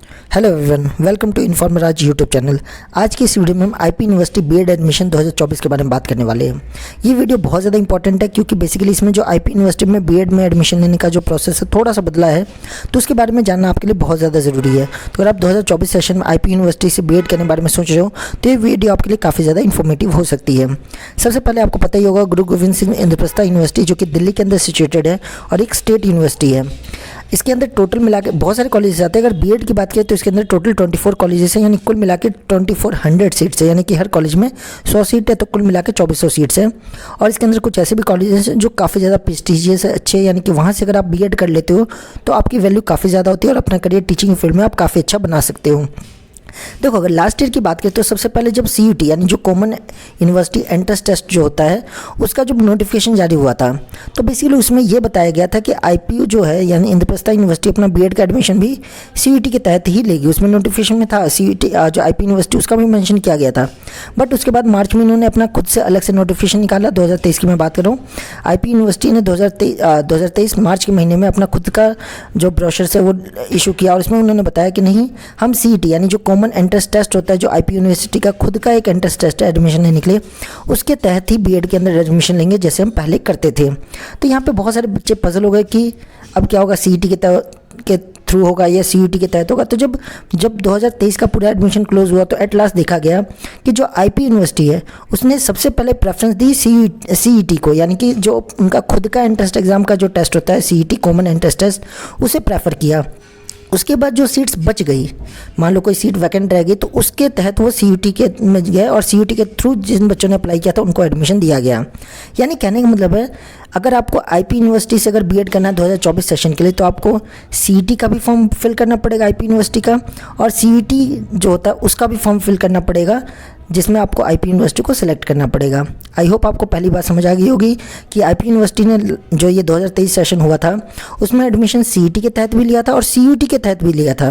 Hello everyone, welcome to Informer Raj YouTube channel. आज की इस वीडियो में हम आईपी यूनिवर्सिटी बीएड एडमिशन 2024 के बारे में बात करने वाले हैं। ये वीडियो बहुत ज़्यादा इंपॉर्टेंट है क्योंकि बेसिकली इसमें जो आईपी यूनिवर्सिटी में बीएड में एडमिशन लेने का जो प्रोसेस है थोड़ा सा बदला है, तो उसके बारे में जानना आपके लिए बहुत ज़्यादा ज़रूरी है। तो अगर आप 2024 सेशन में आईपी यूनिवर्सिटी से बीएड करने के बारे में सोच रहे हो तो ये वीडियो आपके लिए काफ़ी ज़्यादा इन्फॉर्मेटिव हो सकती है। सबसे पहले आपको पता ही होगा, गुरु गोविंद सिंह इंद्रप्रस्थ यूनिवर्सिटी जो कि दिल्ली के अंदर सिचुएटेड है और एक स्टेट यूनिवर्सिटी है। इसके अंदर टोटल मिला के बहुत सारे कॉलेजेस आते हैं। अगर बीएड की बात करें तो इसके अंदर टोटल 24 कॉलेजेस हैं, यानी कुल मिला के 2400 सीट्स है, यानी कि हर कॉलेज में 100 सीट है, तो कुल मिला के 2400 सीट्स हैं। और इसके अंदर कुछ ऐसे भी कॉलेजेस हैं जो काफ़ी ज़्यादा प्रेस्टिजियस है, अच्छे, यानी कि वहाँ से अगर आप बीएड कर लेते हो तो आपकी वैल्यू काफ़ी ज़्यादा होती है और अपना करियर टीचिंग फील्ड में आप काफ़ी अच्छा बना सकते हो। देखो, अगर लास्ट ईयर की बात करें तो सबसे पहले जब सीयूटी यानी जो कॉमन यूनिवर्सिटी एंट्रेंस टेस्ट जो होता है उसका जब नोटिफिकेशन जारी हुआ था तो बेसिकली उसमें यह बताया गया था कि आईपीयू जो है यानी इंद्रप्रस्थ यूनिवर्सिटी अपना बीएड का एडमिशन भी सीयूटी के तहत ही लेगी। उसमें नोटिफिकेशन में था सीयूटी जो आईपी यूनिवर्सिटी उसका भी मेंशन किया गया था। बट उसके बाद मार्च में इन्होंने अपना खुद से अलग से नोटिफिकेशन निकाला। 2023 की मैं बात कर रहा हूँ, आईपी यूनिवर्सिटी ने 2023 मार्च के महीने में अपना खुद का जो ब्रोशर है वो इशू किया और इसमें उन्होंने बताया कि नहीं, हम सीईटी यानी जो कॉमन एंट्रेंस टेस्ट होता है, जो आईपी यूनिवर्सिटी का खुद का एक एंट्रेंस टेस्ट है एडमिशन लेने के लिए, उसके तहत ही बीएड के अंदर एडमिशन लेंगे जैसे हम पहले करते थे। तो यहाँ पे बहुत सारे बच्चे पजल हो गए कि अब क्या होगा, सीईटी के थ्रू होगा या सीयूटी के तहत होगा। तो जब 2023 का पूरा एडमिशन क्लोज हुआ तो एट लास्ट देखा गया कि जो आईपी यूनिवर्सिटी है उसने सबसे पहले प्रेफरेंस दी सीईटी को, यानी कि जो उनका खुद का एंट्रेंस एग्जाम का जो टेस्ट होता है सीईटी कॉमन एंट्रेंस टेस्ट, उसे प्रेफर किया। उसके बाद जो सीट्स बच गई, मान लो कोई सीट वैकेंट रह गई, तो उसके तहत वो सीयूटी के में गए और सीयूटी के थ्रू जिन बच्चों ने अप्लाई किया था उनको एडमिशन दिया गया। यानी कहने का मतलब है, अगर आपको आईपी यूनिवर्सिटी से अगर बीएड करना है 2024 सेशन के लिए तो आपको सीईटी का भी फॉर्म फिल करना पड़ेगा आईपी यूनिवर्सिटी का, और सीयूटी जो होता है उसका भी फॉर्म फिल करना पड़ेगा जिसमें आपको आईपी यूनिवर्सिटी को सिलेक्ट करना पड़ेगा। आई होप आपको पहली बात समझ आ गई होगी कि आईपी यूनिवर्सिटी ने जो ये 2023 सेशन हुआ था उसमें एडमिशन सीईटी के तहत भी लिया था और सीयूटी के तहत भी लिया था।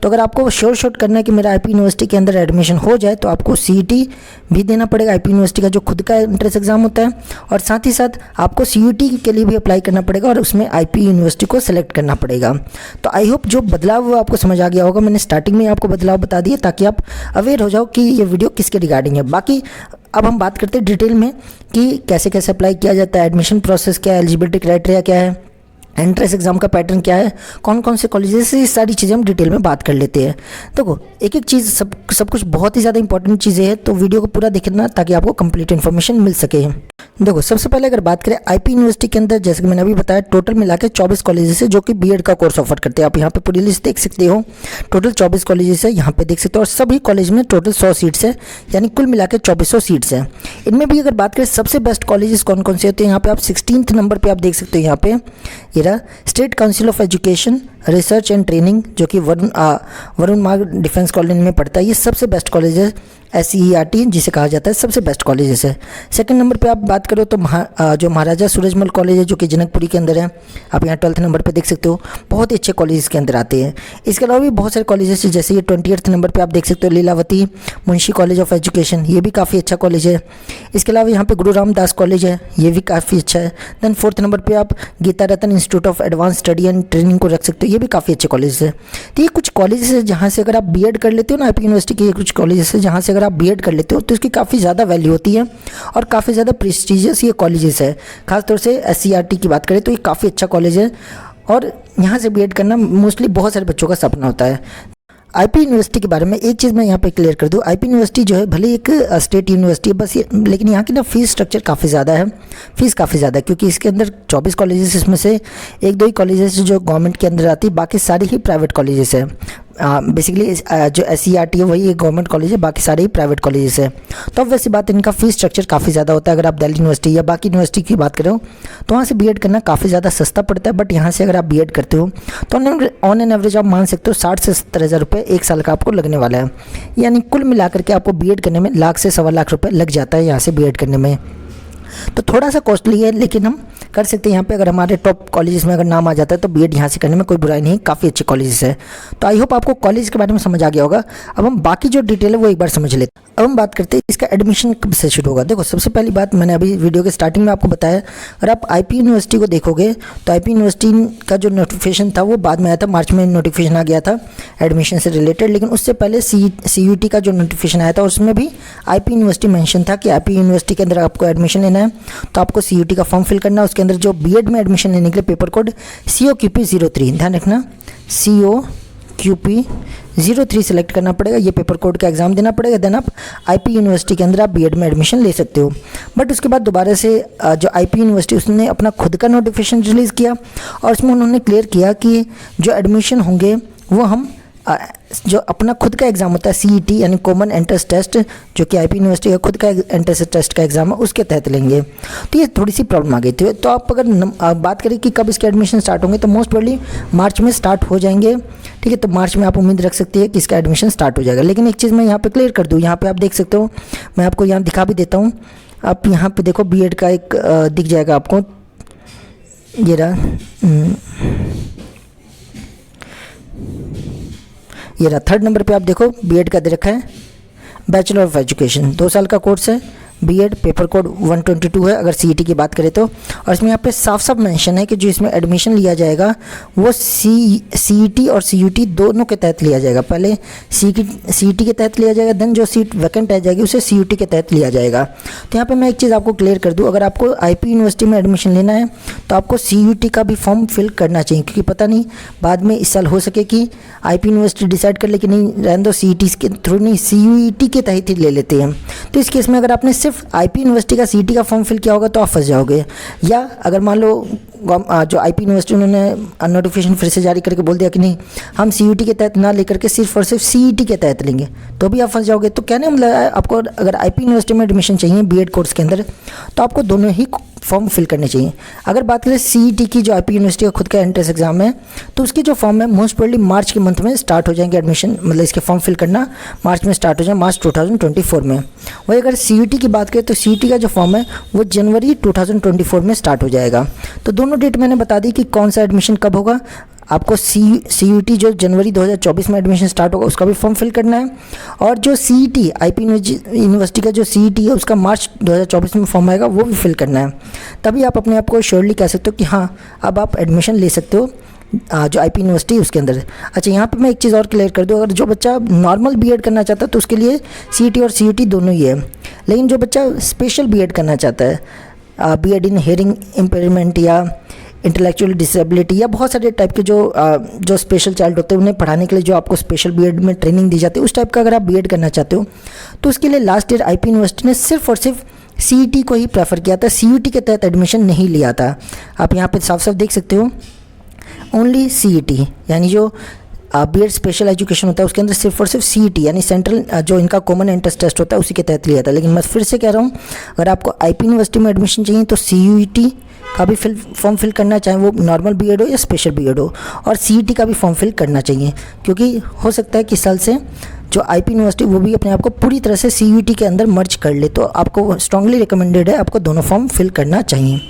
तो अगर आपको शॉर्ट करना है कि मेरा आईपी यूनिवर्सिटी के अंदर एडमिशन हो जाए तो आपको सीईटी भी देना पड़ेगा, आईपी यूनिवर्सिटी का जो खुद का एंट्रेंस एग्जाम होता है, और साथ ही साथ आपको सीयूटी के लिए भी अप्लाई करना पड़ेगा और उसमें आईपी यूनिवर्सिटी को सिलेक्ट करना पड़ेगा। तो आई होप जो बदलाव वो आपको समझ आ गया होगा। मैंने स्टार्टिंग में आपको बदलाव बता दिया ताकि आप अवेयर हो जाओ कि ये वीडियो किसके रिगार्डिंग है। बाकी अब हम बात करते हैं डिटेल में कि कैसे कैसे अप्लाई किया जाता है, एडमिशन प्रोसेस क्या है, एलिजिबिलिटी क्राइटेरिया क्या है, एंट्रेंस एग्जाम का पैटर्न क्या है, कौन कौन से कॉलेजेस से, ये सारी चीज़ें हम डिटेल में बात कर लेते हैं। देखो, एक एक चीज़ सब कुछ बहुत ही ज़्यादा इंपॉर्टेंट चीज़ें हैं, तो वीडियो को पूरा देखना ताकि आपको कंप्लीट इन्फॉर्मेशन मिल सके। देखो, सबसे पहले अगर बात करें आईपी यूनिवर्सिटी के अंदर, जैसे कि मैंने अभी बताया, टोटल मिला के 24 कॉलेजेस है जो कि बीएड का कोर्स ऑफर करते हैं। आप यहाँ पे पूरी लिस्ट देख सकते हो, टोटल 24 कॉलेजेस है, यहाँ पे देख सकते हो, और सभी कॉलेज में टोटल 100 सीट्स है, यानी कुल मिला के 2400 सीट्स हैं। इनमें भी अगर बात करें सबसे बेस्ट कॉलेजेस कौन कौन से होते हैं, यहाँ पे आप 16th नंबर पर आप देख सकते हो, यहाँ पे ये रहा state council of education research and training जो कि वरुण मार्ग डिफेंस कॉलेज में पड़ता है। ये सबसे बेस्ट कॉलेज है, SCERT जिसे कहा जाता है सबसे बेस्ट कॉलेजेस है। सेकंड नंबर पे आप बात करो तो जो महाराजा सूरजमल कॉलेज है जो कि जनकपुरी के अंदर है, आप यहाँ 12th नंबर पे देख सकते हो, बहुत ही अच्छे कॉलेजेस के अंदर आते हैं। इसके अलावा भी बहुत सारे कॉलेजेस हैं, जैसे ये 20th नंबर पे आप देख सकते हो Lilavati Munshi College of Education, ये भी काफ़ी अच्छा कॉलेज है। इसके अलावा यहाँ पे गुरु रामदास कॉलेज है, ये भी काफ़ी अच्छा है। देन 4th नंबर पर आप Geeta Ratan institute of advance study and training को रख सकते हो, ये भी काफ़ी अच्छे कॉलेज है। तो ये कुछ कॉलेजेस है जहाँ से अगर आप बीएड कर लेते हो ना, आईपी यूनिवर्सिटी के कुछ कॉलेजेस है जहाँ से अगर आप बीएड कर लेते हो तो इसकी काफ़ी ज़्यादा वैल्यू होती है और काफ़ी ज़्यादा प्रेस्टिजियस ये कॉलेजेस है। खासतौर से SCERT की बात करें तो ये काफ़ी अच्छा कॉलेज है और यहाँ से बीएड करना मोस्टली बहुत सारे बच्चों का सपना होता है। आईपी यूनिवर्सिटी के बारे में एक चीज़ मैं यहाँ पे क्लियर कर दूँ, आईपी यूनिवर्सिटी जो है भले एक स्टेट यूनिवर्सिटी है बस, ये लेकिन यहाँ की ना फीस स्ट्रक्चर काफ़ी ज़्यादा है, फीस काफ़ी ज़्यादा है क्योंकि इसके अंदर 24 कॉलेजेस, इसमें से एक दो ही कॉलेजेस जो गवर्नमेंट के अंदर आती है, बाकी सारी ही प्राइवेट कॉलेजेस है। बेसिकली जो SCERT है वही एक गवर्नमेंट कॉलेज है, बाकी सारे ही प्राइवेट कॉलेजेस है। तो अब वैसी बात, इनका फीस स्ट्रक्चर काफ़ी ज़्यादा होता है। अगर आप दिल्ली यूनिवर्सिटी या बाकी यूनिवर्सिटी की बात करो तो वहाँ से बीएड करना काफ़ी ज़्यादा सस्ता पड़ता है, बट यहाँ से अगर आप बीएड करते हो तो ऑन एन एवरेज आप मान सकते हो 60 से 70 हज़ार रुपये एक साल का आपको लगने वाला है। यानी कुल मिलाकर के आपको बीएड करने में लाख से 1.25 लाख रुपये लग जाता है यहाँ से बीएड करने में। तो थोड़ा सा कॉस्टली है, लेकिन हम कर सकते हैं यहाँ पे। अगर हमारे टॉप कॉलेजेस में अगर नाम आ जाता है तो बीएड यहाँ से करने में कोई बुराई नहीं, काफ़ी अच्छे कॉलेजेस है। तो आई होप आपको कॉलेज के बारे में समझ आ गया होगा। अब हम बाकी जो डिटेल है वो एक बार समझ लेते हैं। अब हम बात करते हैं इसका एडमिशन कब से शुरू होगा। देखो, सबसे पहली बात मैंने अभी वीडियो के स्टार्टिंग में आपको बताया, अगर आप आईपी यूनिवर्सिटी को देखोगे तो आईपी यूनिवर्सिटी का जो नोटिफिकेशन था वो बाद में आया था, मार्च में नोटिफिकेशन आ गया था एडमिशन से रिलेटेड। लेकिन उससे पहले CUET का जो नोटिफिकेशन आया था उसमें भी आईपी यूनिवर्सिटी मेंशन था कि आईपी यूनिवर्सिटी के अंदर आपको एडमिशन लेना है तो आपको CUET का फॉर्म फिल करना है। उसके अंदर जो बीएड में एडमिशन लेने के लिए पेपर कोड COQP03, ध्यान रखना, COQP03 सेलेक्ट करना पड़ेगा। ये पेपर कोड का एग्जाम देना पड़ेगा, देन आप आईपी यूनिवर्सिटी के अंदर आप बीएड में एडमिशन ले सकते हो। बट उसके बाद दोबारा से जो आईपी यूनिवर्सिटी उसने अपना खुद का नोटिफिकेशन रिलीज़ किया और उसमें उन्होंने क्लियर किया कि जो एडमिशन होंगे वो हम जो अपना खुद का एग्ज़ाम होता है CET यानी कॉमन एंट्रेंस टेस्ट, जो कि आईपी यूनिवर्सिटी का खुद का एंट्रेंस टेस्ट का एग्ज़ाम है, उसके तहत लेंगे। तो ये थोड़ी सी प्रॉब्लम आ गई थी। तो आप अगर बात करें कि कब इसके एडमिशन स्टार्ट होंगे तो मोस्ट प्रोबेबली मार्च में स्टार्ट हो जाएंगे। ठीक है, तो मार्च में आप उम्मीद रख सकते हैं कि इसका एडमिशन स्टार्ट हो जाएगा। लेकिन एक चीज़ मैं यहाँ पर क्लियर कर दूँ, यहाँ पर आप देख सकते हो, मैं आपको यहाँ दिखा भी देता हूँ। आप यहाँ पर देखो, बीएड का एक दिख जाएगा आपको, ये रहा 3rd नंबर पे आप देखो बीएड का दे रखा है, बैचलर ऑफ एजुकेशन, 2 साल का कोर्स है बीएड, पेपर कोड 122 है अगर CET की बात करें तो। और इसमें यहाँ पे साफ साफ मेंशन है कि जो इसमें एडमिशन लिया जाएगा वो CET और CUET दोनों के तहत लिया जाएगा। पहले CET के तहत लिया जाएगा, देन जो सीट वैकेंट रह जाएगी उसे CUET के तहत लिया जाएगा। तो यहाँ पे मैं एक चीज़ आपको क्लियर कर दूँ, अगर आपको आईपी यूनिवर्सिटी में एडमिशन लेना है तो आपको CUET का भी फॉर्म फिल करना चाहिए, क्योंकि पता नहीं बाद में इस साल हो सके कि आईपी यूनिवर्सिटी डिसाइड कर ले कि नहीं रहने दो, CET के थ्रू नहीं CUET के तहत ही ले लेते हैं। तो इस केस में अगर आपने सिर्फ आईपी यूनिवर्सिटी का CET का फॉर्म फिल किया होगा तो आप फंस जाओगे। या अगर मान लो जो आईपी यूनिवर्सिटी उन्होंने नोटिफिकेशन फिर से जारी करके बोल दिया कि नहीं हम CUET के तहत ना लेकर के सिर्फ और सिर्फ CET के तहत लेंगे, तो भी आप फंस जाओगे। तो कहने मतलब आपको अगर आईपी यूनिवर्सिटी में एडमिशन चाहिए बीएड कोर्स के अंदर तो आपको दोनों ही फॉर्म फिल करने चाहिए। अगर बात करें CET की, जो आईपी यूनिवर्सिटी का खुद का एंट्रेंस एग्जाम है, तो उसके जो फॉर्म है मोस्ट प्रोबेबली मार्च के मंथ में स्टार्ट हो जाएंगे एडमिशन, मतलब इसके फॉर्म फिल करना मार्च में स्टार्ट हो जाए, मार्च 2024 में। वही अगर CUET की बात करें तो CUET का जो फॉर्म है वो जनवरी 2024 में स्टार्ट हो जाएगा। तो दोनों डेट मैंने बता दी कि कौन सा एडमिशन कब होगा। आपको CUET जो जनवरी 2024 में एडमिशन स्टार्ट होगा उसका भी फॉर्म फिल करना है, और जो CET आईपी यूनिवर्सिटी का जो CET है उसका मार्च 2024 में फॉर्म आएगा वो भी फिल करना है। तभी आप अपने आप को श्योरली कह सकते हो कि हाँ अब आप एडमिशन ले सकते हो जो आईपी यूनिवर्सिटी उसके अंदर। अच्छा, यहाँ पे मैं एक चीज़ और क्लियर कर दूँ, अगर जो बच्चा नॉर्मल बीएड करना चाहता है तो उसके लिए CET और CUET दोनों ही है। लेकिन जो बच्चा स्पेशल बीएड करना चाहता है, बीएड इन हियरिंग इम्पेयरमेंट या इंटेलेक्चुअल डिसेबिलिटी या बहुत सारे टाइप के जो स्पेशल चाइल्ड होते हैं उन्हें पढ़ाने के लिए जो आपको स्पेशल बीएड में ट्रेनिंग दी जाती है, उस टाइप का अगर आप बीएड करना चाहते हो तो उसके लिए लास्ट ईयर आईपी यूनिवर्सिटी ने सिर्फ और सिर्फ CET को ही प्रेफर किया था, CUET के तहत एडमिशन नहीं लिया था। आप यहाँ पे साफ साफ देख सकते हो, ओनली CET यानी जो बीएड स्पेशल एजुकेशन होता है उसके अंदर सिर्फ और सिर्फ CET यानी सेंट्रल जो इनका कॉमन एंट्रेंस टेस्ट होता है उसी के तहत लिया था। लेकिन मैं फिर से कह रहा हूँ, अगर आपको आईपी यूनिवर्सिटी में एडमिशन चाहिए तो CUET का भी फॉर्म फिल करना, चाहे वो नॉर्मल बीएड हो या स्पेशल बीएड हो, और CET का भी फॉर्म फिल करना चाहिए, क्योंकि हो सकता है कि इस साल से जो आईपी यूनिवर्सिटी वो भी अपने आप को पूरी तरह से CUET के अंदर मर्ज कर ले। तो आपको स्ट्रांगली रिकमेंडेड है, आपको दोनों फॉर्म फिल करना चाहिए।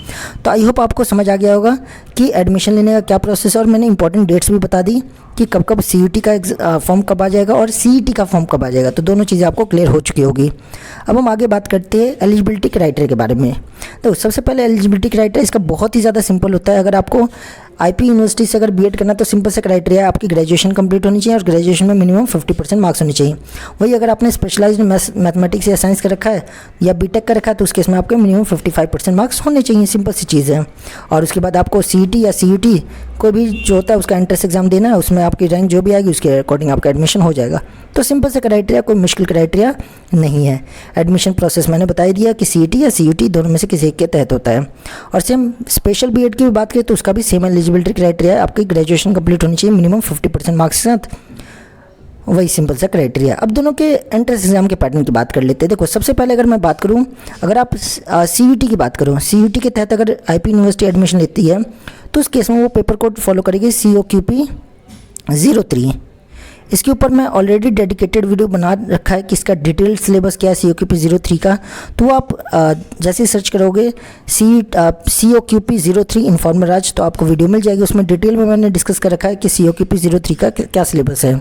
तो आई होप आपको समझ आ गया होगा कि एडमिशन लेने का क्या प्रोसेस है, और मैंने इंपॉर्टेंट डेट्स भी बता दी कि कब कब CUET का फॉर्म कब आ जाएगा और CET का फॉर्म कब आ जाएगा। तो दोनों चीज़ें आपको क्लियर हो चुकी होगी। अब हम आगे बात करते हैं एलिजिबिलिटी क्राइटेरिया के बारे में। तो सबसे पहले एलिजिबिलिटी क्राइटेरिया इसका बहुत ही ज़्यादा सिंपल होता है। अगर आपको आईपी यूनिवर्सिटी से अगर बीएड करना तो सिंपल से क्राइटेरिया है, आपकी ग्रेजुएशन कंप्लीट होनी चाहिए और ग्रेजुएशन में मिनिमम 50% मार्क्स होने चाहिए। वही अगर आपने स्पेशलाइज्ड मैथमेटिक्स या साइंस का रखा है या बीटेक का रखा है तो उस केस में आपके मिनिमम 55% मार्क्स होने चाहिए, सिंपल सी चीज़ है। और उसके बाद आपको CET या CUET कोई भी जो होता है उसका एंट्रेंस एग्जाम देना है, उसमें आपकी रैंक जो भी आएगी उसके अकॉर्डिंग आपका एडमिशन हो जाएगा। तो सिंपल से क्राइटेरिया, कोई मुश्किल क्राइटेरिया नहीं है। एडमिशन प्रोसेस मैंने बता दिया कि CET या CUET दोनों में से किसी एक के तहत होता है। और सेम स्पेशल बीएड की भी बात करें तो उसका भी सेम एलिजिबिलिटी क्राइटेरिया है, आपकी ग्रेजुएशन कंप्लीट होनी चाहिए मिनिमम 50% मार्क्स के साथ, वही सिंपल सा क्राइटेरिया। अब दोनों के एंट्रेंस एग्जाम के पैटर्न की बात कर लेते हैं। देखो, सबसे पहले अगर मैं बात करूं, अगर आप CUET की बात करूं, CUET के तहत अगर आईपी यूनिवर्सिटी एडमिशन लेती है तो उस केस में वो पेपर कोड फॉलो करेगी COQP03। इसके ऊपर मैं ऑलरेडी डेडिकेटेड वीडियो बना रखा है कि इसका डिटेल सिलेबस क्या है COQP03 का। तो आप जैसे सर्च करोगे COQP03 इन्फॉर्मर राज तो आपको वीडियो मिल जाएगी। उसमें डिटेल में मैंने डिस्कस कर रखा है कि COQP03 का क्या सिलेबस है।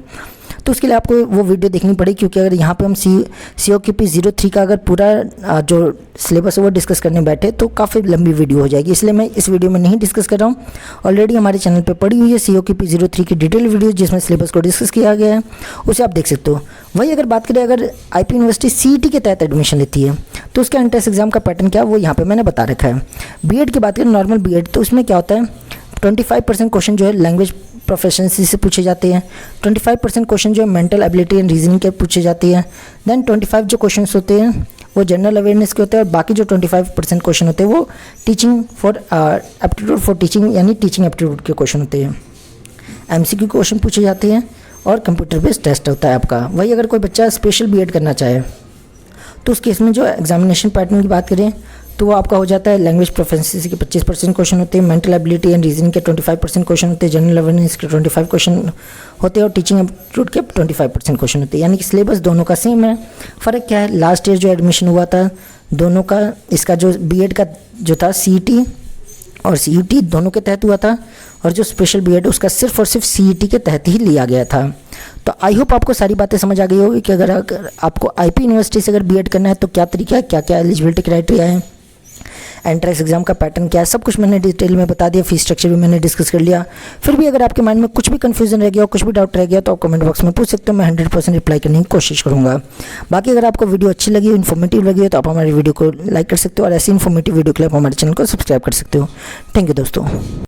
तो उसके लिए आपको वो वीडियो देखनी पड़ेगी, क्योंकि अगर यहाँ पे हम COQP03 का अगर पूरा जो सिलेबस है वो डिस्कस करने बैठे तो काफ़ी लंबी वीडियो हो जाएगी, इसलिए मैं इस वीडियो में नहीं डिस्कस कर रहा हूँ। ऑलरेडी हमारे चैनल पे पड़ी हुई है COQP03 की डिटेल वीडियो जिसमें सिलेबस को डिस्कस किया गया है, उसे आप देख सकते हो। वही अगर बात करें, अगर IP यूनिवर्सिटी CET के तहत एडमिशन लेती है तो उसका एंट्रेंस एग्जाम का पैटर्न क्या है वो यहाँ पर मैंने बता रखा है। B.Ed की बात करें, नॉर्मल B.Ed, तो उसमें क्या होता है 25% क्वेश्चन जो है लैंग्वेज प्रोफिशिएंसी से पूछे जाते हैं, 25% क्वेश्चन जो है मेंटल एबिलिटी एंड रीजनिंग के पूछे जाते हैं, देन 25 जो क्वेश्चंस होते हैं वो जनरल अवेयरनेस के होते हैं, और बाकी जो 25% क्वेश्चन होते हैं वो teaching for aptitude for teaching यानी टीचिंग एप्टीट्यूड के क्वेश्चन होते हैं। MCQ क्वेश्चन पूछे जाते हैं और कंप्यूटर बेस्ड टेस्ट होता है आपका। वही अगर कोई बच्चा स्पेशल B.Ed करना चाहे तो उस केस में जो एग्जामिनेशन पैटर्न की बात करें तो वो आपका हो जाता है लैंग्वेज प्रोफिशिएंसी के 25% क्वेश्चन होते हैं, मेंटल एबिलिटी एंड रीजनिंग के 25% क्वेश्चन होते हैं, जनरल अवेयरनेस के 25 क्वेश्चन होते हैं और टीचिंग एप्टीट्यूड के 25% क्वेश्चन होते हैं। यानी कि सिलेबस दोनों का सेम है। फ़र्क क्या है, लास्ट ईयर जो एडमिशन हुआ था दोनों का, इसका जो B.Ed का जो था CET और CET दोनों के तहत हुआ था, और जो स्पेशल B.Ed उसका सिर्फ और सिर्फ CET के तहत ही लिया गया था। तो आई होप आपको सारी बातें समझ आ गई होगी कि अगर आपको IP यूनिवर्सिटी से अगर B.Ed करना है तो क्या तरीका है, क्या क्या एलिजिबिलिटी क्राइटेरिया है, एंट्रेंस एग्जाम का पैटर्न क्या है, सब कुछ मैंने डिटेल में बता दिया। फीस स्ट्रक्चर भी मैंने डिस्कस कर लिया। फिर भी अगर आपके माइंड में कुछ भी कंफ्यूजन रह गया हो, कुछ भी डाउट रह गया तो आप कमेंट बॉक्स में पूछ सकते हो, मैं 100% रिप्लाई करने की कोशिश करूँगा। बाकी अगर आपको वीडियो अच्छी लगी हो, इन्फॉर्मेटिव लगी हो तो आप हमारी वीडियो को लाइक कर सकते हो, और ऐसी इन्फॉर्मेटिव वीडियो के लिए आप हमारे चैनल को सब्सक्राइब कर सकते हो। थैंक यू दोस्तों।